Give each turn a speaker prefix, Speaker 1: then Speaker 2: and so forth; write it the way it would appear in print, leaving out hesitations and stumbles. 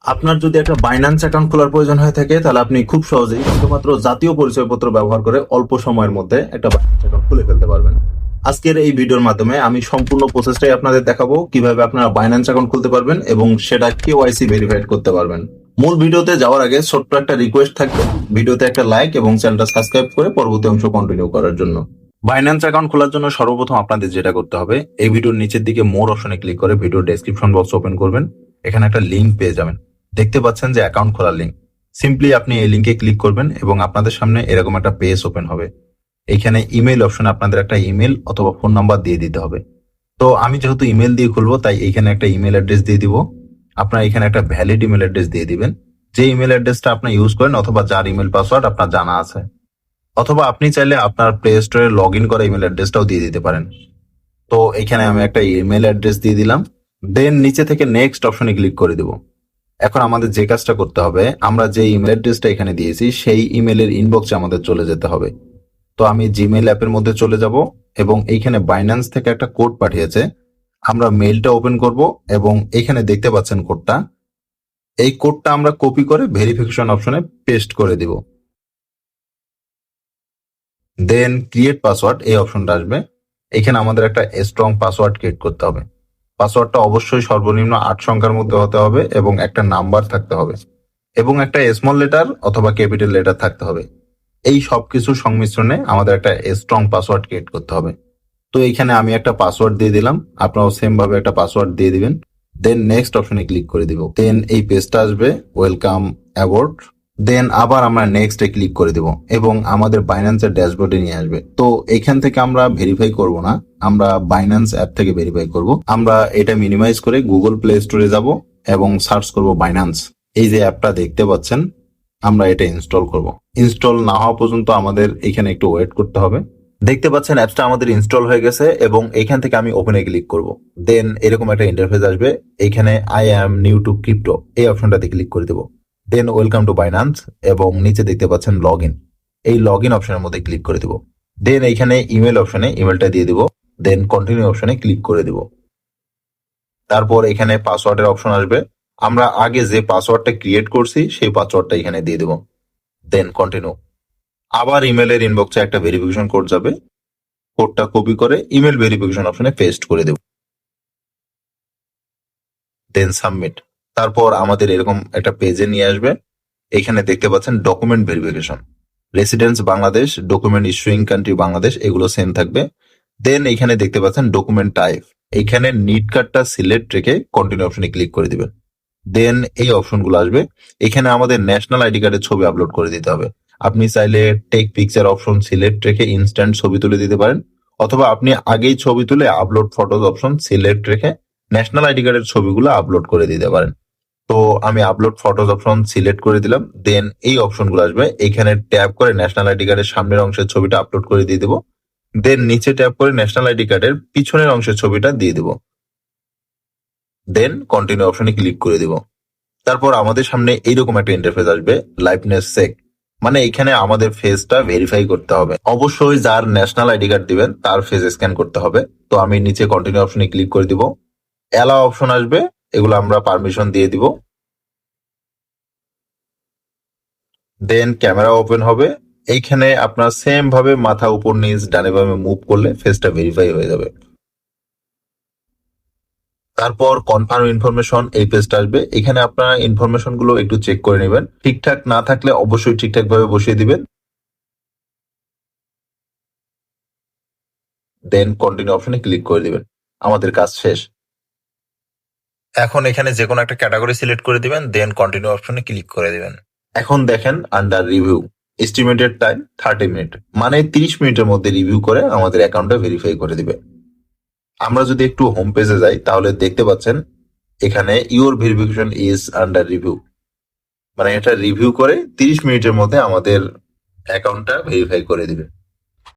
Speaker 1: আপনার যদি একটা বাইন্যান্স অ্যাকাউন্ট খোলার প্রয়োজন হয়ে থাকে তাহলে আপনি খুব সহজেই শুধুমাত্র জাতীয় পরিচয়পত্র ব্যবহার করে অল্প সময়ের মধ্যে একটা বাইন্যান্স অ্যাকাউন্ট খুলে ফেলতে পারবেন। আজকের এই ভিডিওর মাধ্যমে আমি সম্পূর্ণ প্রসেসটাই আপনাদের দেখাবো কিভাবে আপনারা বাইন্যান্স অ্যাকাউন্ট খুলতে পারবেন এবং সেটা কেওয়াইসি ভেরিফাইড করতে পারবেন। মূল ভিডিওতে যাওয়ার আগে ছোট্ট একটা রিকোয়েস্ট থাকবে, ভিডিওতে একটা লাইক এবং চ্যানেলটা সাবস্ক্রাইব করে পরবর্তী অংশ কন্টিনিউ করার জন্য। বাইন্যান্স অ্যাকাউন্ট খোলার জন্য সর্বপ্রথম আপনাদের যেটা করতে হবে, এই ভিডিওর নিচের দিকে মোর অপশনে ক্লিক করে ভিডিও ডেসক্রিপশন বক্স ওপেন করবেন। এখানে একটা লিংক পেয়ে যাবেন, দেখতে পাচ্ছেন যে অ্যাকাউন্ট খোলার লিংক। সিম্পলি আপনি এই লিংকে ক্লিক করবেন এবং আপনাদের সামনে এরকম একটা পেজ ওপেন হবে। এইখানে ইমেল অপশনে আপনাদের একটা ইমেল অথবা ফোন নাম্বার দিয়ে দিতে হবে। তো আমি যেহেতু ইমেল দিয়ে খুলবো তাই এইখানে একটা ইমেল অ্যাড্রেস দিয়ে দিব। আপনার এখানে একটা ভ্যালিড ইমেল অ্যাড্রেস দিয়ে দিবেন, যে ইমেল অ্যাড্রেসটা আপনি ইউজ করেন অথবা যার ইমেল পাসওয়ার্ড আপনার জানা আছে। অথবা আপনি চাইলে আপনার প্লে স্টোরে লগ ইন করা ইমেল অ্যাড্রেসটাও দিয়ে দিতে পারেন। তো এখানে আমি একটা ইমেল অ্যাড্রেস দিয়ে দিলাম, দেন নিচে থেকে নেক্সট অপশনে ক্লিক করে দিব। এখন আমাদের যে কাজটা করতে হবে, আমরা যে ইমেল অ্যাড্রেসটা এখানে দিয়েছি সেই ইমেলের ইনবক্সে আমাদের চলে যেতে হবে। তো আমি জিমেইল অ্যাপের মধ্যে চলে যাব এবং এইখানে বাইন্যান্স থেকে একটা কোড পাঠিয়েছে, আমরা মেইলটা ওপেন করব এবং এখানে দেখতে পাচ্ছেন কোডটা। এই কোডটা আমরা কপি করে ভেরিফিকেশন অপশনে পেস্ট করে দিব। দেন ক্রিয়েট পাসওয়ার্ড এই অপশনটা আসবে। এখানে আমাদের একটা স্ট্রং পাসওয়ার্ড ক্রিয়েট করতে হবে। পাসওয়ার্ডটা অবশ্যই সর্বনিম্ন 8 সংখ্যার মধ্যে হতে হবে এবং একটা নাম্বার থাকতে হবে এবং একটা স্মল লেটার অথবা ক্যাপিটাল লেটার থাকতে হবে। এই সবকিছু সংমিশ্রণে আমাদের একটা স্ট্রং পাসওয়ার্ড ক্রিয়েট করতে হবে। তো এইখানে আমি একটা পাসওয়ার্ড দিয়ে দিলাম, আপনারাও সেম ভাবে একটা পাসওয়ার্ড দিয়ে দিবেন। দেন নেক্সট অপশনে ক্লিক করে দিব। দেন এই পেজটা আসবে, ওয়েলকাম অ্যাবোর্ড। দেন আবার আমরা নেক্সট এ ক্লিক করে দিব এবং আমাদের বাইন্যান্সের ড্যাশবোর্ডে নিয়ে আসবে। তো এখান থেকে আমরা ভেরিফাই করব না, আমরা বাইন্যান্স অ্যাপ থেকে ভেরিফাই করব। আমরা এটা মিনিমাইজ করে গুগল প্লে স্টোরে যাব এবং সার্চ করব বাইন্যান্স। এই যে অ্যাপটা দেখতে পাচ্ছেন, আমরা এটা ইনস্টল করব। ইনস্টল না হওয়া পর্যন্ত আমাদের এখানে একটু ওয়েট করতে হবে। দেখতে পাচ্ছেন অ্যাপসটা আমাদের ইনস্টল হয়ে গেছে এবং এখান থেকে আমি ওপেনে ক্লিক করব। দেন এরকম একটা ইন্টারফেস আসবে, এখানে I am new two crypto এই অপশনটাতে ক্লিক করে দেব। দেন ওয়েলকাম টু বাইন্যান্স এবং নিচে দেখতে পাচ্ছেন লগ ইন, এই লগ ইন অপশনের মধ্যে ক্লিক করে দেব। দেন এইখানে ইমেল অপশনে ইমেলটা দিয়ে দিব। দেন কন্টিনিউ অপশনে ক্লিক করে দেব। তারপর এখানে পাসওয়ার্ডের অপশন আসবে, আমরা আগে যে পাসওয়ার্ডটা ক্রিয়েট করছি সেই পাসওয়ার্ডটা এখানে দিয়ে দেব। দেন কন্টিনিউ। আবার ইমেলের ইনবক্সে একটা ভেরিফিকেশন কোড যাবে, কোডটা কপি করে ইমেল ভেরিফিকেশন অপশনে পেস্ট করে দেব। দেন সাবমিট। তারপর আমাদের এরকম একটা পেজে নিয়ে আসবে। এখানে দেখতে পাচ্ছেন document verification, residence Bangladesh, document issuing country Bangladesh, এগুলো সেম থাকবে। দেন এখানে দেখতে পাচ্ছেন ডকুমেন্ট টাইপ, এখানে নিট কার্ডটা সিলেক্ট রেখে কন্টিনিউ অপশনে ক্লিক করে দিবেন। দেন এই অপশনগুলো আসবে, এখানে আমাদের ন্যাশনাল আইডি কার্ডের ছবি আপলোড করে দিতে হবে। আপনি চাইলে টেক পিকচার অপশন সিলেক্ট রেখে ইনস্ট্যান্ট ছবি তুলে দিতে পারেন, অথবা আপনি আগেই ছবি তুলে আপলোড ফটোজ অপশন সিলেক্ট রেখে ন্যাশনাল আইডি কার্ডের ছবিগুলো আপলোড করে দিতে পারেন। তো আমি আপলোড ফটোজ অপশন সিলেক্ট করে দিলাম। দেন এই অপশনগুলো আসবে, এখানে ট্যাপ করে ন্যাশনাল আইডি কার্ডের সামনের অংশের ছবিটা আপলোড করে দিয়ে দেবো। দেন নিচে ট্যাপ করে ন্যাশনাল আইডি কার্ডের পিছনের অংশের ছবিটা দিয়ে দেবো। দেন কন্টিনিউ অপশনে ক্লিক করে দিব। তারপর আমাদের সামনে এইরকম একটা ইন্টারফেস আসবে, লাইভনেস চেক, মানে এখানে আমাদের ফেসটা ভেরিফাই করতে হবে। অবশ্যই যার ন্যাশনাল আইডি কার্ড দিবেন তার ফেস স্ক্যান করতে হবে। তো আমি নিচে কন্টিনিউ অপশনে ক্লিক করে দিব। অ্যালাও অপশন আসবে, এগুলো আমরা পারমিশন দিয়ে দিব। দেন ক্যামেরা ওপেন হবে, এইখানে আপনার সেম ভাবে মাথা উপর নিচ ডানে বামে মুভ করলে ফেসটা ভেরিফাই হয়ে যাবে। তারপর কনফার্ম ইনফরমেশন এই পেজটা আসবে, এখানে আপনারা ইনফরমেশন গুলো একটু চেক করে নেবেন, ঠিকঠাক না থাকলে অবশ্যই ঠিকঠাক ভাবে বসিয়ে দিবেন। দেন কন্টিনিউ অপশনে ক্লিক করে দিবেন, আমাদের কাজ শেষ। এখন এখানে যে কোনো একটা ক্যাটাগরি সিলেক্ট করে দিবেন, দেন কন্টিনিউ অপশনে ক্লিক করে দিবেন। এখন দেখেন under review, estimated time 30 minute, মানে 30 মিনিটের মধ্যে রিভিউ করে আমাদের অ্যাকাউন্টটা ভেরিফাই করে দিবে। আমরা যদি একটু হোম পেজে যাই তাহলে দেখতে পাচ্ছেন এখানে your verification is under review, মানে এটা রিভিউ করে 30 মিনিটের মধ্যে আমাদের অ্যাকাউন্টটা ভেরিফাই করে দিবে।